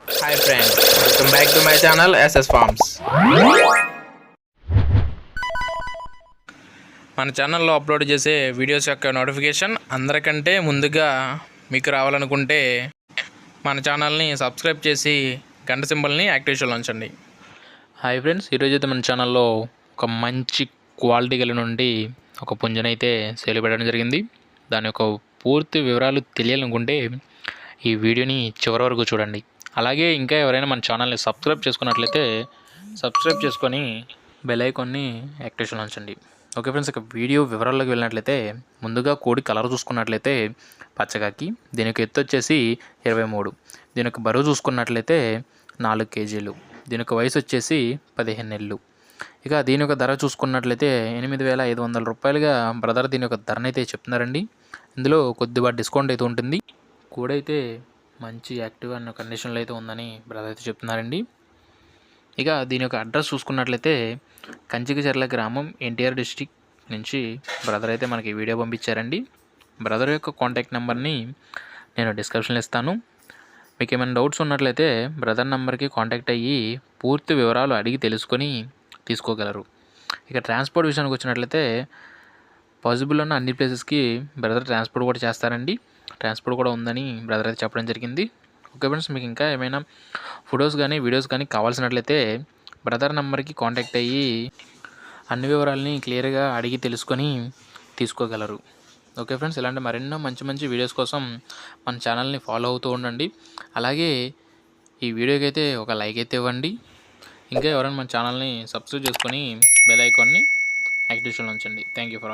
Hi friends, welcome back to my channel SS farms. మన ఛానల్లో upload చేసే videos యొక్క నోటిఫికేషన్ అందరికంటే ముందుగా మీకు రావాలనుకుంటే మన ఛానల్ని సబ్స్క్రైబ్ చేసి గంట సింబల్ని యాక్టివేషన్లో ఉంచండి. హాయ్ ఫ్రెండ్స్, ఈరోజు అయితే మన ఛానల్లో ఒక మంచి క్వాలిటీ గల నుండి ఒక పుంజనైతే సేల్ పెట్టడం జరిగింది. దాని యొక్క పూర్తి వివరాలు తెలియాలనుకుంటే ఈ వీడియోని చివరి వరకు చూడండి. అలాగే ఇంకా ఎవరైనా మన ఛానల్ని సబ్స్క్రైబ్ చేసుకున్నట్లయితే సబ్స్క్రైబ్ చేసుకొని బెల్ ఐకాన్ని యాక్టివేషన్ ఉంచండి. ఓకే ఫ్రెండ్స్, ఇక వీడియో వివరాల్లోకి వెళ్ళినట్లయితే ముందుగా కోడి కలర్ చూసుకున్నట్లయితే పచ్చగాకి. దీని యొక్క ఎత్తు వచ్చేసి 23. దీని యొక్క బరువు చూసుకున్నట్లయితే 4 కేజీలు. దీని యొక్క వయసు వచ్చేసి 15 నెలలు. ఇక దీని యొక్క ధర చూసుకున్నట్లయితే 8,500 రూపాయలుగా బ్రదర్ దీని యొక్క ధరనైతే చెప్తున్నారండి. ఇందులో కొద్దిగా డిస్కౌంట్ అయితే ఉంటుంది. కోడైతే మంచి యాక్టివ్ అన్న కండిషన్లో అయితే ఉందని బ్రదర్ అయితే చెప్తున్నారండి. ఇక దీని యొక్క అడ్రస్ చూసుకున్నట్లయితే కంచికచర్ల గ్రామం, ఎన్టీఆర్ డిస్టిక్ నుంచి బ్రదర్ అయితే మనకి వీడియో పంపించారండి. బ్రదర్ యొక్క కాంటాక్ట్ నెంబర్ని నేను డిస్క్రిప్షన్లో ఇస్తాను. మీకు ఏమైనా డౌట్స్ ఉన్నట్లయితే బ్రదర్ నెంబర్కి కాంటాక్ట్ అయ్యి పూర్తి వివరాలు అడిగి తెలుసుకొని తీసుకోగలరు. ఇక ట్రాన్స్పోర్ట్ విషయానికి వచ్చినట్లయితే పాసిబుల్ ఉన్న అన్ని ప్లేసెస్కి బ్రదర్ ట్రాన్స్పోర్ట్ కూడా చేస్తారండి. ట్రాన్స్పోర్ట్ కూడా ఉందని బ్రదర్ అయితే చెప్పడం జరిగింది. ఓకే ఫ్రెండ్స్, మీకు ఇంకా ఏమైనా ఫొటోస్ కానీ వీడియోస్ కానీ కావాల్సినట్లయితే బ్రదర్ నెంబర్కి కాంటాక్ట్ అయ్యి అన్ని వివరాలని క్లియర్గా అడిగి తెలుసుకొని తీసుకోగలరు. ఓకే ఫ్రెండ్స్, ఇలాంటి మరెన్నో మంచి మంచి వీడియోస్ కోసం మన ఛానల్ని ఫాలో అవుతూ ఉండండి. అలాగే ఈ వీడియోకి అయితే ఒక లైక్ అయితే ఇవ్వండి. ఇంకా ఎవరైనా మన ఛానల్ని సబ్స్క్రైబ్ చేసుకొని బెల్ ఐకాన్ని యాక్టివేషన్లో ఉంచండి. Thank you for watching.